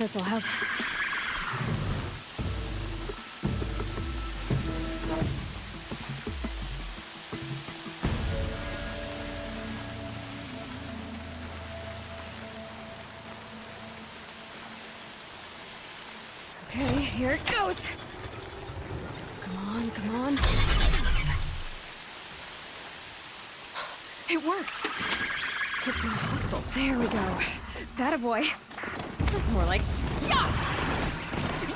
This'll help. Okay, here it goes. Come on, come on. It worked. It's not hostile. There we go. That a boy. That's more like yeah,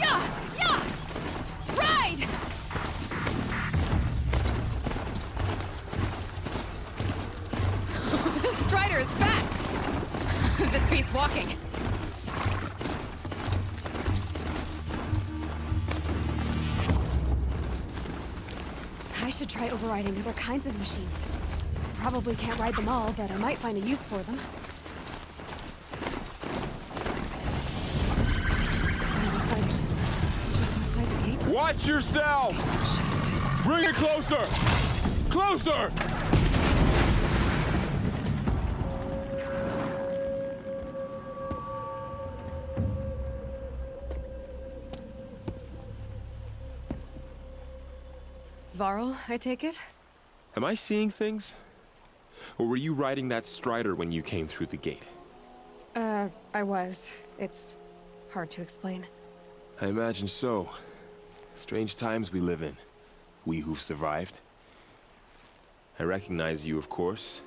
yeah, yeah. Ride. This strider is fast. This beats walking. I should try overriding other kinds of machines. Probably can't ride them all, but I might find a use for them. Sounds of fighting. Just inside the gates. Watch yourself! Bring it closer! Closer! Varl, I take it? Am I seeing things? Or were you riding that strider when you came through the gate? I was. It's hard to explain. I imagine so. Strange times we live in. We who've survived. I recognize you, of course.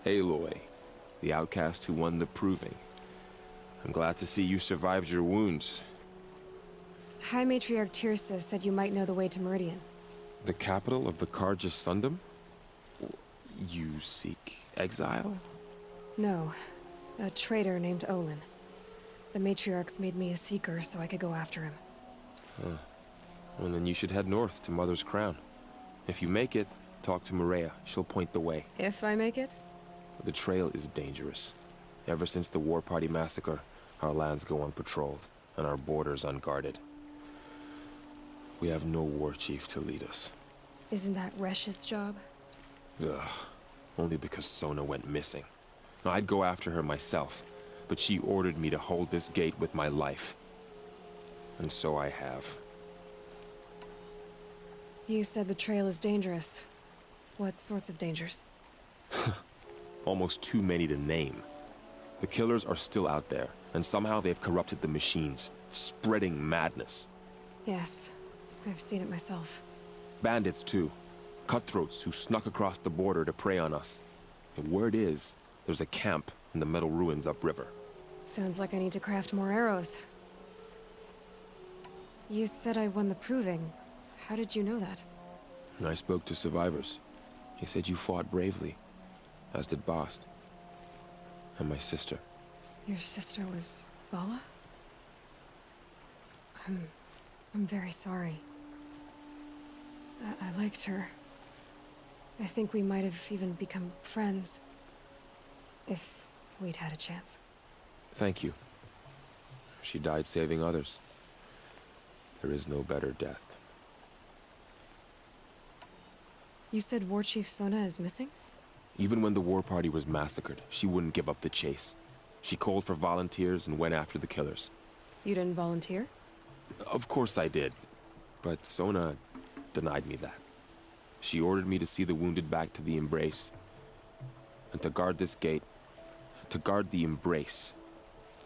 Aloy, the outcast who won the proving. I'm glad to see you survived your wounds. High Matriarch Tirsa said you might know the way to Meridian. The capital of the Carja Sundom? You seek exile? No. A traitor named Olin. The Matriarchs made me a seeker so I could go after him. Well, then you should head north to Mother's Crown. If you make it, talk to Maria. She'll point the way. If I make it? The trail is dangerous. Ever since the War Party massacre, our lands go unpatrolled, and our borders unguarded. We have no war chief to lead us. Isn't that Resh's job? Ugh. Only because Sona went missing. I'd go after her myself, but she ordered me to hold this gate with my life. And so I have. You said the trail is dangerous. What sorts of dangers? Almost too many to name. The killers are still out there, and somehow they've corrupted the machines, spreading madness. Yes, I've seen it myself. Bandits, too. Cutthroats who snuck across the border to prey on us. And word is, there's a camp in the metal ruins upriver. Sounds like I need to craft more arrows. You said I won the proving. How did you know that? I spoke to survivors. He said you fought bravely, as did Bast. And my sister. Your sister was Vala? I'm very sorry. I liked her. I think we might have even become friends. If we'd had a chance. Thank you. She died saving others. There is no better death. You said War Chief Sona is missing? Even when the war party was massacred, she wouldn't give up the chase. She called for volunteers and went after the killers. You didn't volunteer? Of course I did. But Sona denied me that. She ordered me to see the wounded back to the Embrace. And to guard this gate. To guard the Embrace.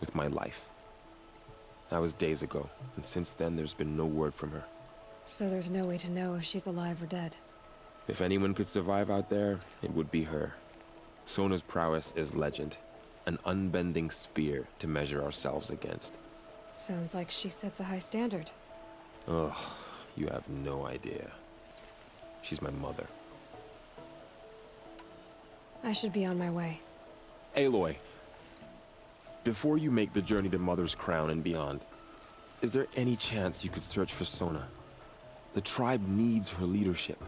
With my life. That was days ago, and since then there's been no word from her. So there's no way to know if she's alive or dead. If anyone could survive out there, it would be her. Sona's prowess is legend. An unbending spear to measure ourselves against. Sounds like she sets a high standard. Ugh, you have no idea. She's my mother. I should be on my way. Aloy, before you make the journey to Mother's Crown and beyond, is there any chance you could search for Sona? The tribe needs her leadership.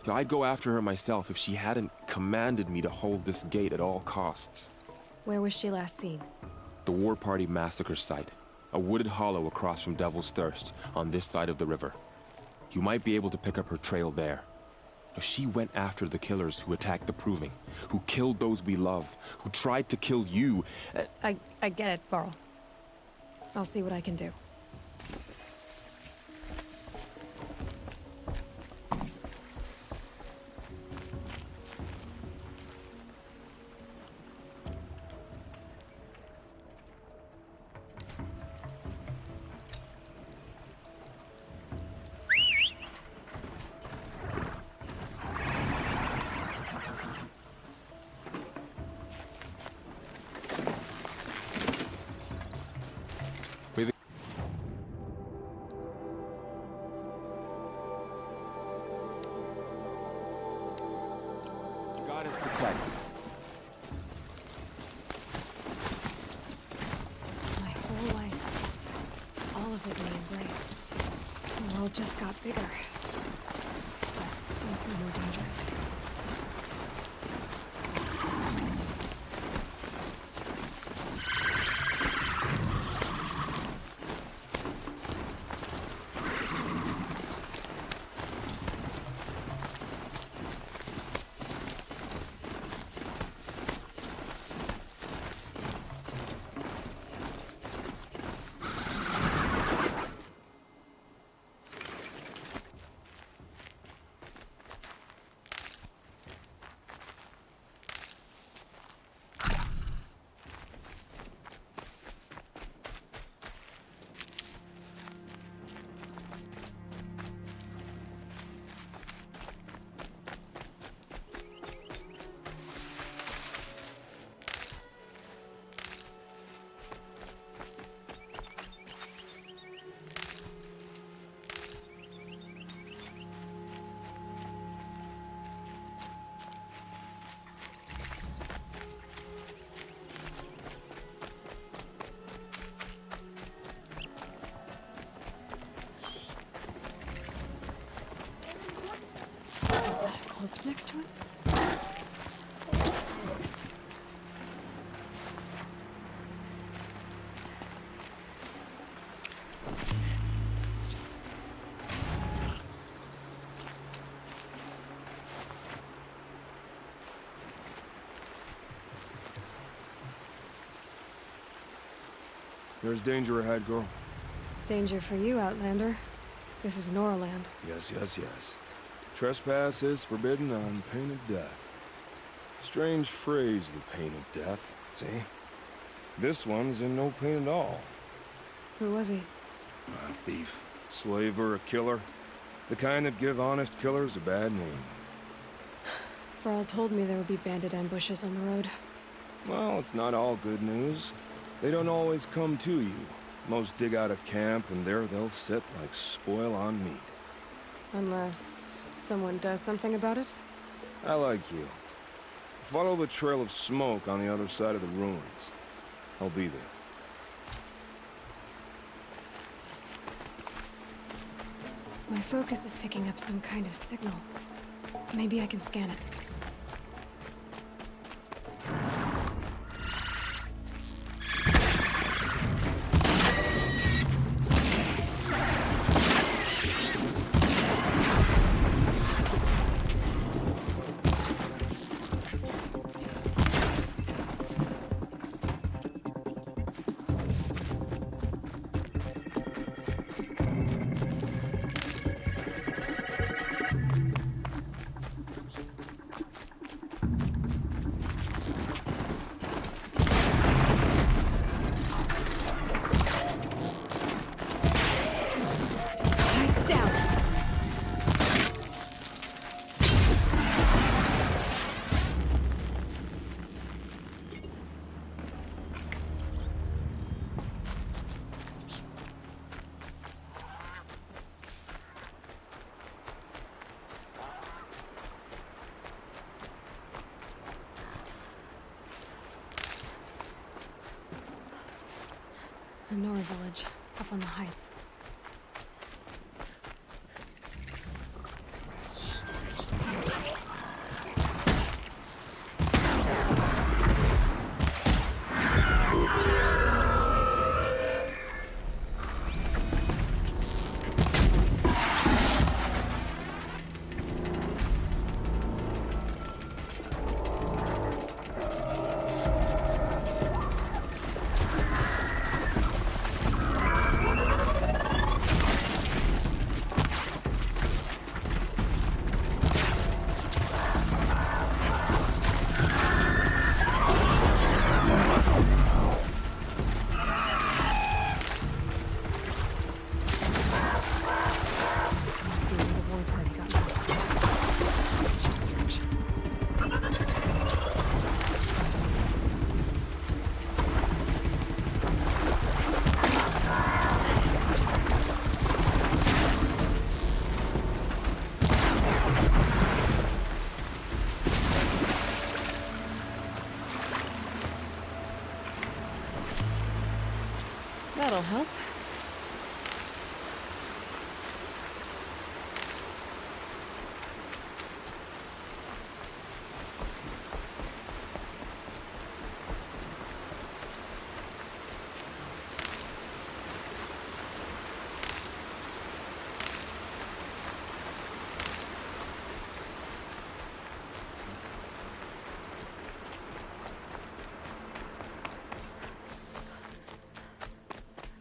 I'd go after her myself if she hadn't commanded me to hold this gate at all costs. Where was she last seen? The War Party massacre site. A wooded hollow across from Devil's Thirst, on this side of the river. You might be able to pick up her trail there. She went after the killers who attacked the Proving, who killed those we love, who tried to kill you. I get it, Varl. I'll see what I can do. God is protected. My whole life, all of it being embraced. The world just got bigger, but mostly more dangerous. Is that a corpse next to it? There's danger ahead, girl. Danger for you, Outlander. This is Norland. Yes, yes, yes. Trespass is forbidden on pain of death. Strange phrase, the pain of death, see? This one's in no pain at all. Who was he? A thief, slaver, a killer. The kind that give honest killers a bad name. Thrall told me there would be bandit ambushes on the road. Well, it's not all good news. They don't always come to you. Most dig out a camp, and there they'll sit like spoil on meat. Unless someone does something about it? I like you. Follow the trail of smoke on the other side of the ruins. I'll be there. My focus is picking up some kind of signal. Maybe I can scan it. A Nora village, up on the heights. That'll help.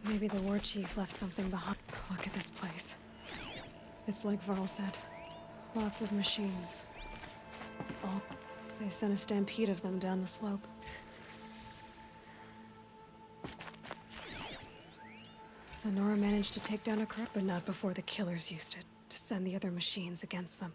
Maybe the war chief left something behind. Look at this place. It's like Varl said. Lots of machines. Oh, they sent a stampede of them down the slope. The Nora managed to take down a crowd, but not before the killers used it to send the other machines against them.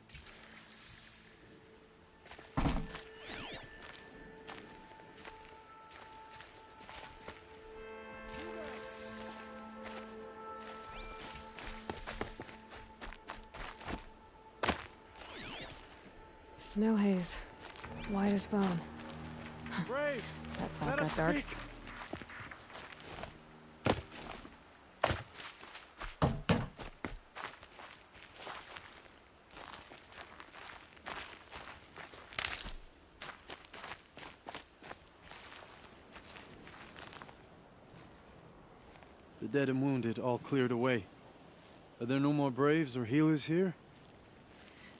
Snow haze. White as bone. Brave! That thought Let us got dark. speak. The dead and wounded all cleared away. Are there no more braves or healers here?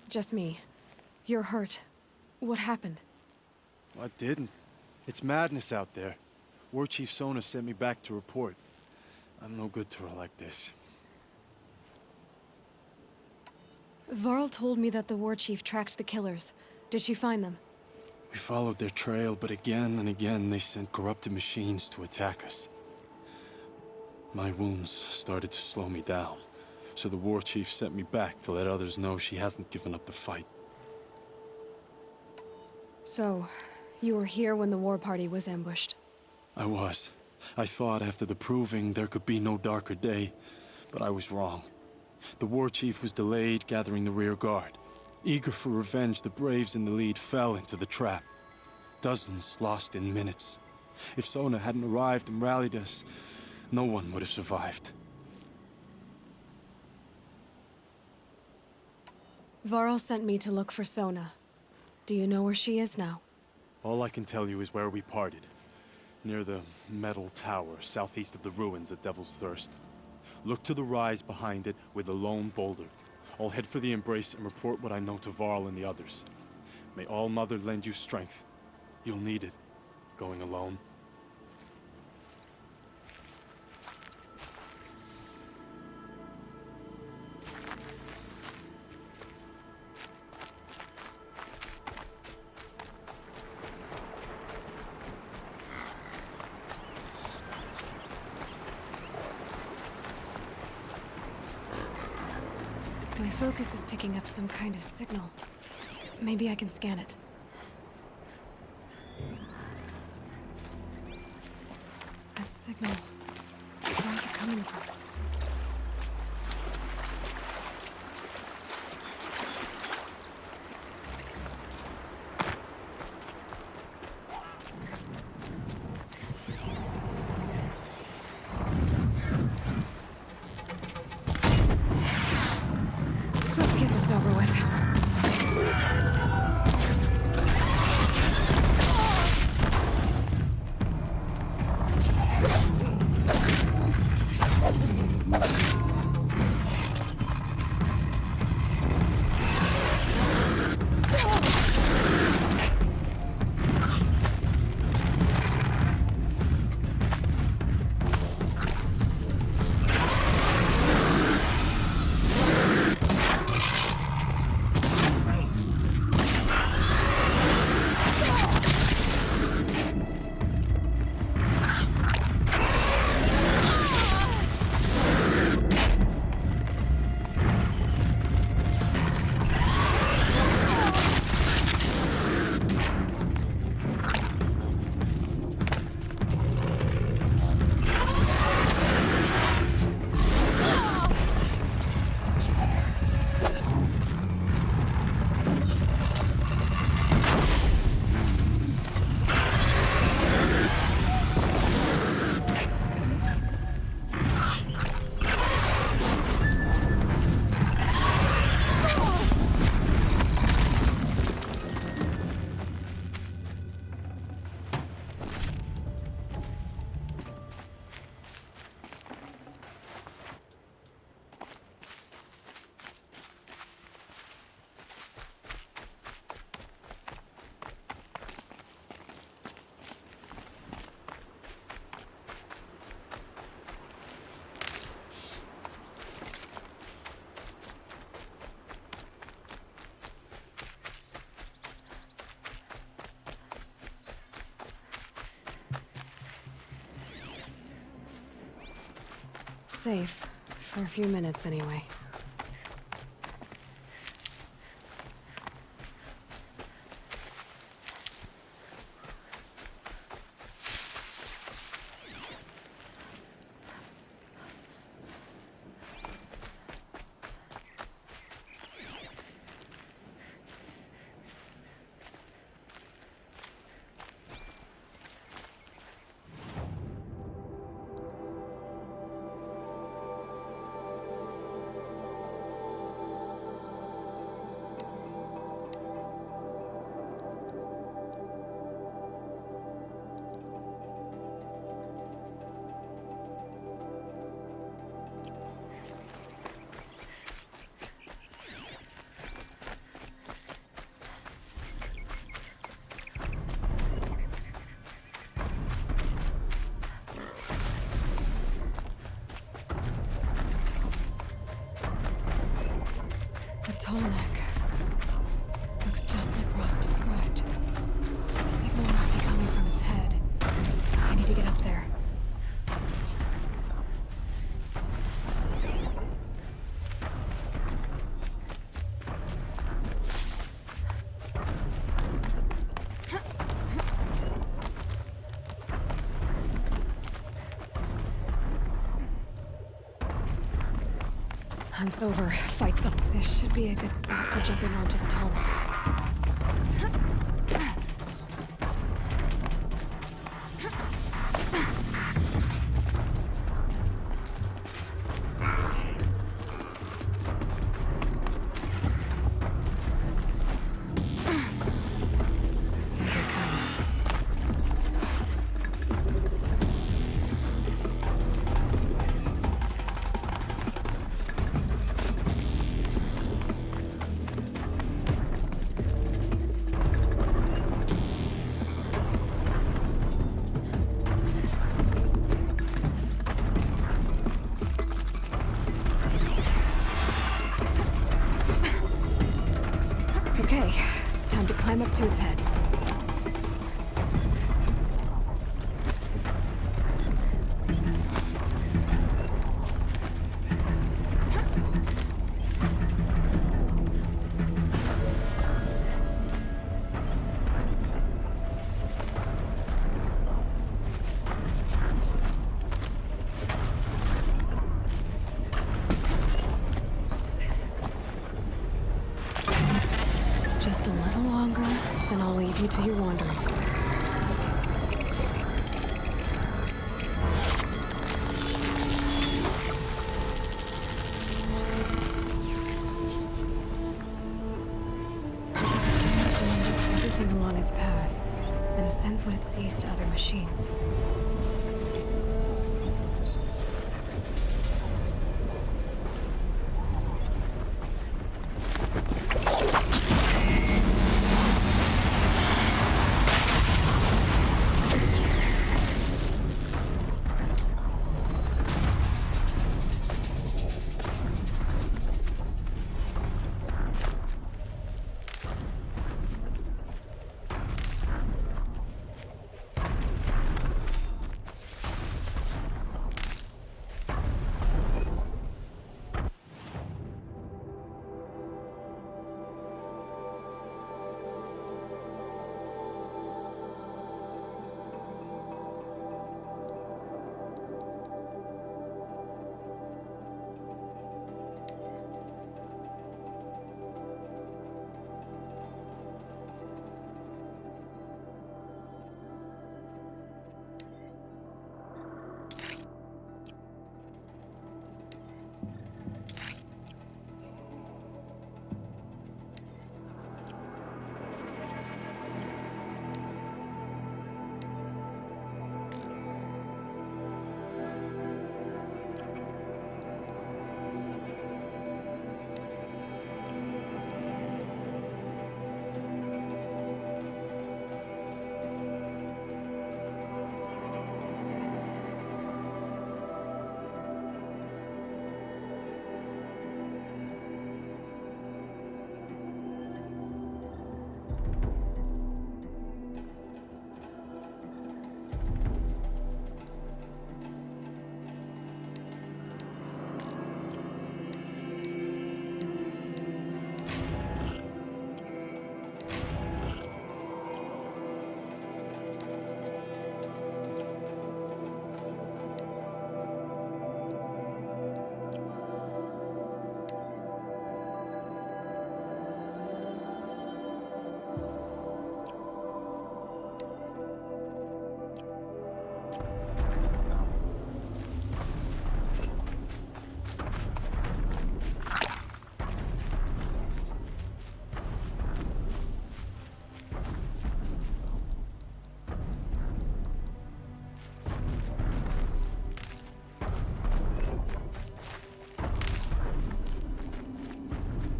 Just me. You're hurt. What happened? I didn't. It's madness out there. War Chief Sona sent me back to report. I'm no good to her like this. Varl told me that the war chief tracked the killers. Did she find them? We followed their trail, but again and again they sent corrupted machines to attack us. My wounds started to slow me down, so the war chief sent me back to let others know she hasn't given up the fight. So, you were here when the war party was ambushed? I was. I thought after the proving there could be no darker day, but I was wrong. The war chief was delayed gathering the rear guard. Eager for revenge, the braves in the lead fell into the trap. Dozens lost in minutes. If Sona hadn't arrived and rallied us, no one would have survived. Varl sent me to look for Sona. Do you know where she is now? All I can tell you is where we parted. Near the metal tower, southeast of the ruins at Devil's Thirst. Look to the rise behind it with a lone boulder. I'll head for the embrace and report what I know to Varl and the others. May All Mother lend you strength. You'll need it, going alone. My focus is picking up some kind of signal. Maybe I can scan it. That signal. Where's it coming from? Let's get this over with. safe. For a few minutes, anyway. The tall neck. Looks just like Ross described. The signal must be coming from its head. I need to get up there. Hunt's over. Fight's up. This should be a good spot for jumping onto the tall neck. Here they come. Okay, time to climb up to its head. Just a little longer, then I'll leave you to your wandering. It remembers everything along its path, and sends what it sees to other machines.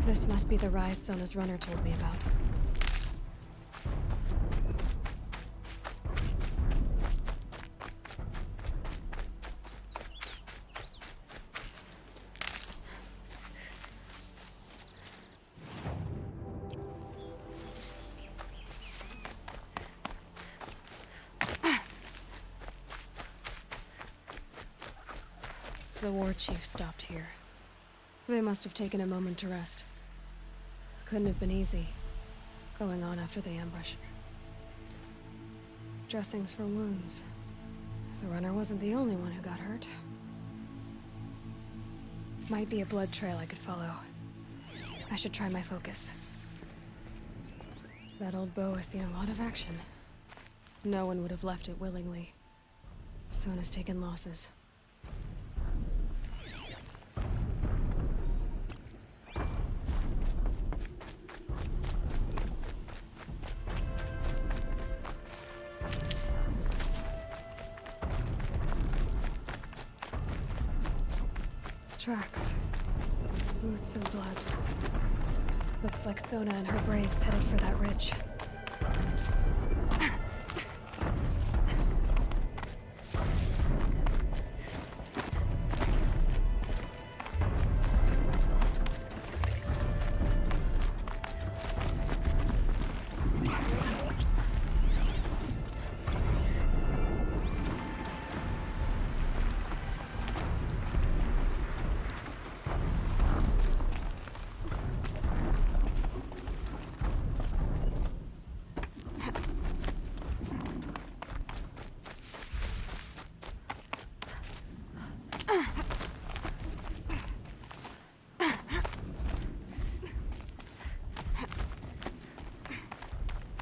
This must be the rise Sona's runner told me about. The war chief stopped here. They must have taken a moment to rest. Couldn't have been easy, going on after the ambush. Dressings for wounds. The runner wasn't the only one who got hurt. Might be a blood trail I could follow. I should try my focus. That old bow has seen a lot of action. No one would have left it willingly. Sona's taken losses. Tracks. Boots and blood. Looks like Sona and her braves headed for that ridge.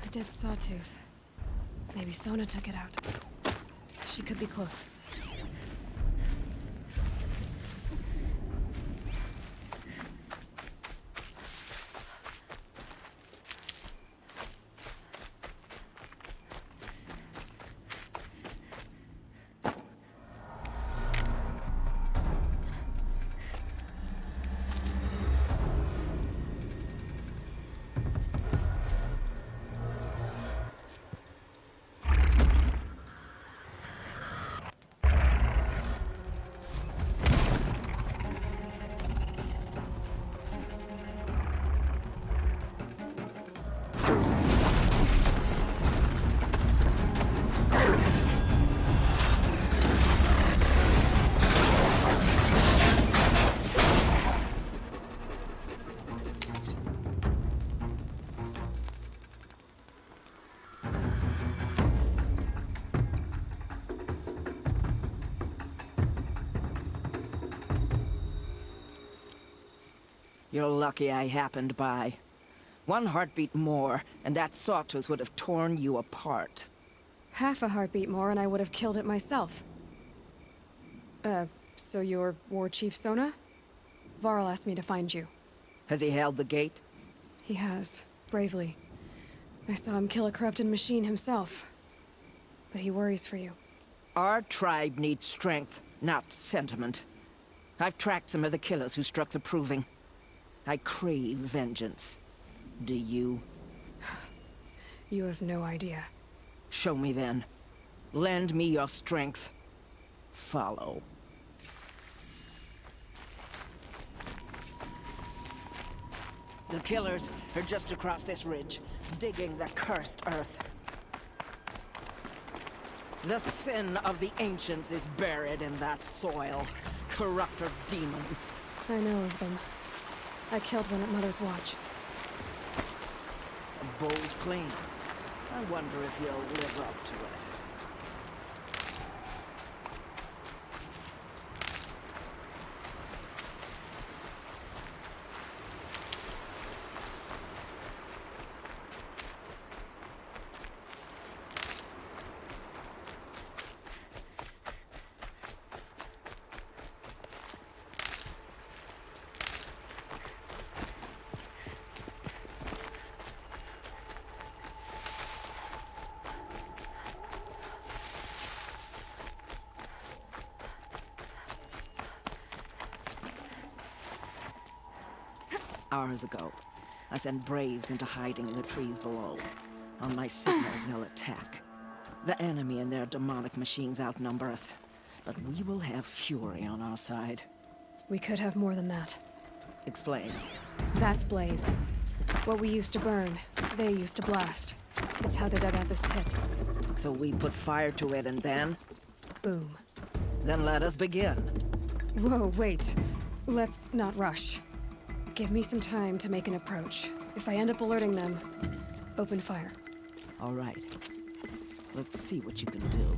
A dead sawtooth. Maybe Sona took it out. She could be close. You're lucky I happened by. One heartbeat more, and that sawtooth would have torn you apart. Half a heartbeat more and I would have killed it myself. So you're War Chief Sona? Varl asked me to find you. Has he held the gate? He has, bravely. I saw him kill a corrupted machine himself. But he worries for you. Our tribe needs strength, not sentiment. I've tracked some of the killers who struck the Proving. I crave vengeance. Do you? You have no idea. Show me then. Lend me your strength. Follow. The killers are just across this ridge, digging the cursed earth. The sin of the ancients is buried in that soil. Corrupter demons. I know of them. I killed one at Mother's Watch. A bold claim. I wonder if you'll live up to it. Hours ago, I sent Braves into hiding in the trees below. On my signal, they'll attack. The enemy and their demonic machines outnumber us, but we will have fury on our side. We could have more than that. Explain. That's Blaze. What we used to burn, they used to blast. It's how they dug out this pit. So we put fire to it and then? Boom. Then let us begin. Whoa, wait. Let's not rush. Give me some time to make an approach. If I end up alerting them, open fire. All right. Let's see what you can do.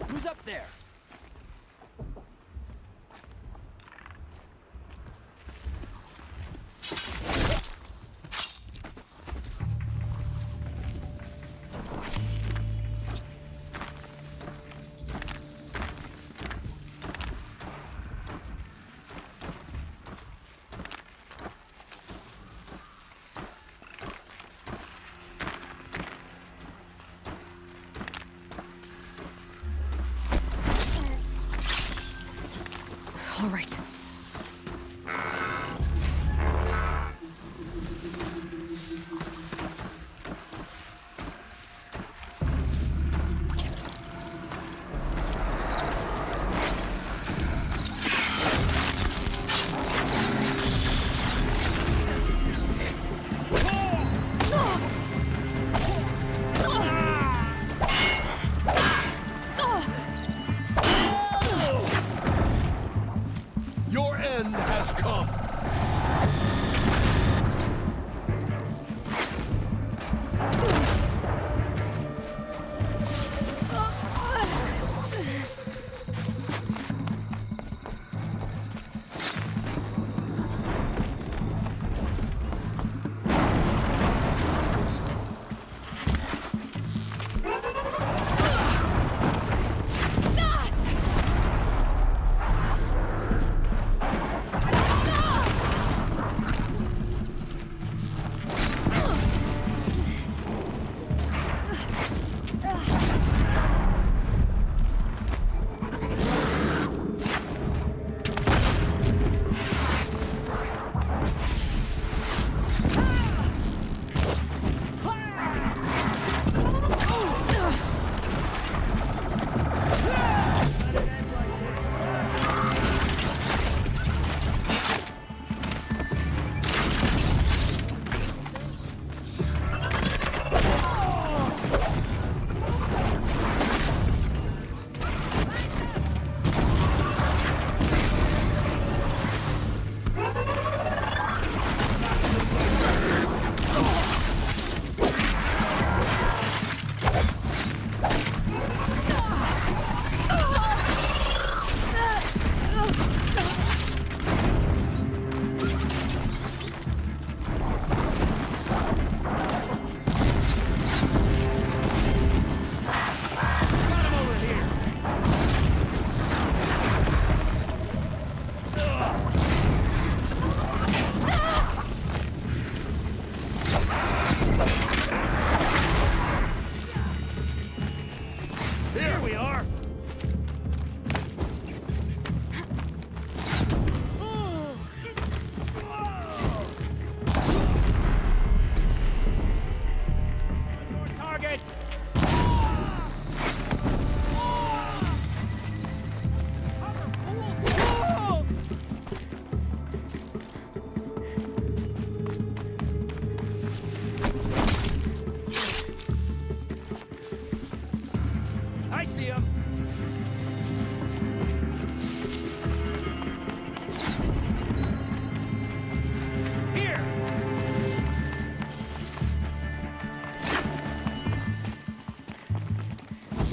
Who's up there?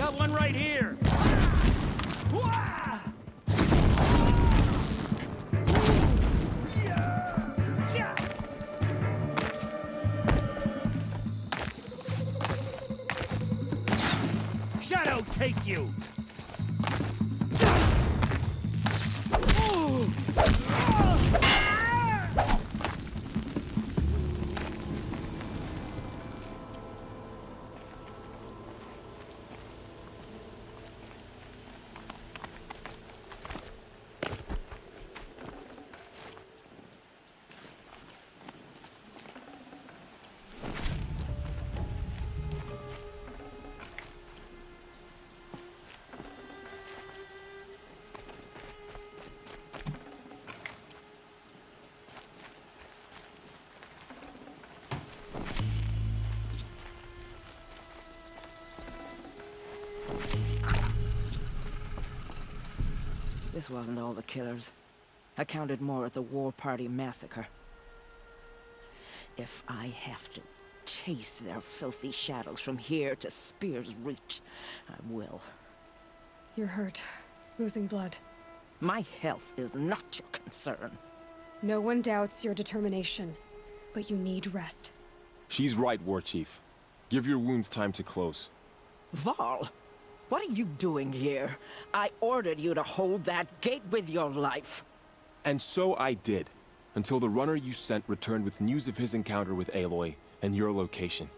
got one right here. Shadow take you! This wasn't all the killers. I counted more at the War Party massacre. If I have to chase their filthy shadows from here to Spear's Reach, I will. You're hurt. Losing blood. My health is not your concern. No one doubts your determination, but you need rest. She's right, War Chief. Give your wounds time to close. Varl, what are you doing here? I ordered you to hold that gate with your life. And so I did, until the runner you sent returned with news of his encounter with Aloy and your location.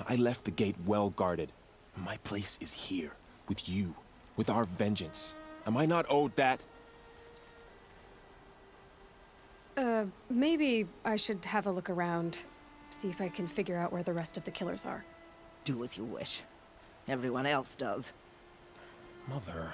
I left the gate well guarded. My place is here, with you, with our vengeance. Am I not owed that? Maybe I should have a look around, see if I can figure out where the rest of the killers are. Do as you wish. Everyone else does. Mother.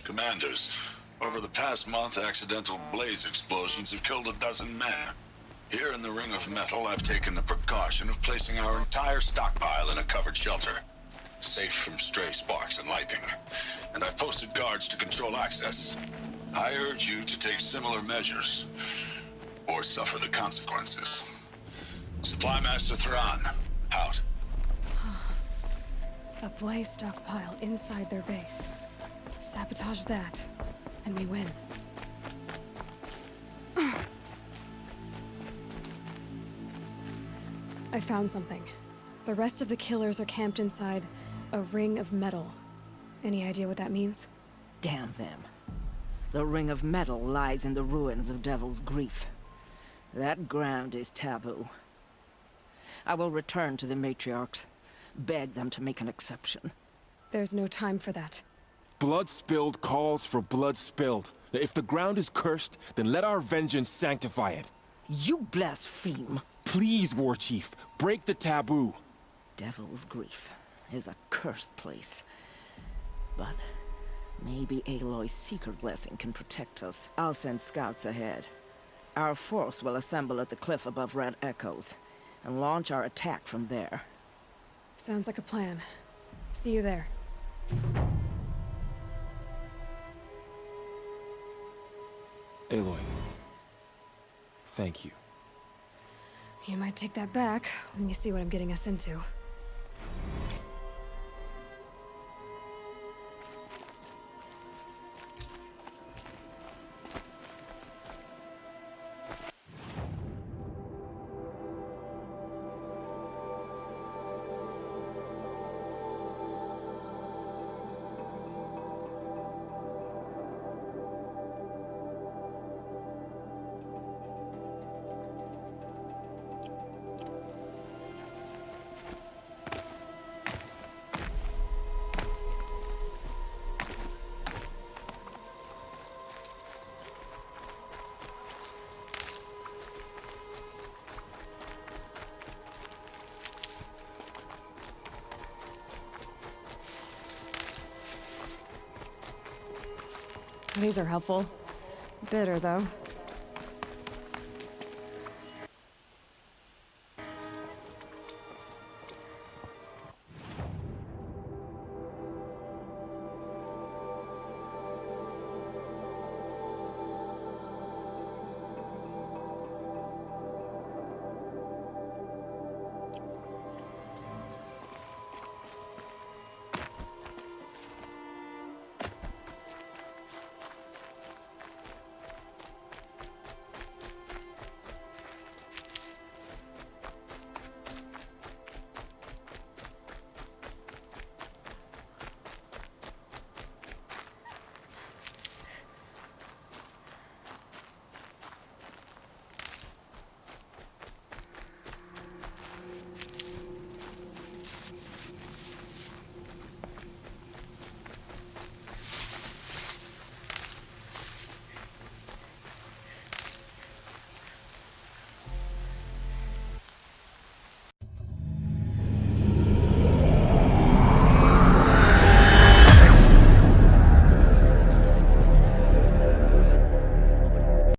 Commanders, over the past month, accidental blaze explosions have killed a dozen men. Here in the Ring of Metal, I've taken the precaution of placing our entire stockpile in a covered shelter, safe from stray sparks and lightning. And I've posted guards to control access. I urge you to take similar measures, or suffer the consequences. Supply Master Thrawn, out. A blaze stockpile inside their base. Sabotage that, and we win. I found something. The rest of the killers are camped inside a ring of metal. Any idea what that means? Damn them. The Ring of Metal lies in the ruins of Devil's Grief. That ground is taboo. I will return to the matriarchs, beg them to make an exception. There's no time for that. Blood spilled calls for blood spilled. If the ground is cursed, then let our vengeance sanctify it. You blaspheme! Please, War Chief, break the taboo. Devil's Grief is a cursed place. But maybe Aloy's secret blessing can protect us. I'll send scouts ahead. Our force will assemble at the cliff above Red Echoes, and launch our attack from there. Sounds like a plan. See you there. Aloy. Thank you. You might take that back when you see what I'm getting us into. These are helpful. Bitter, though.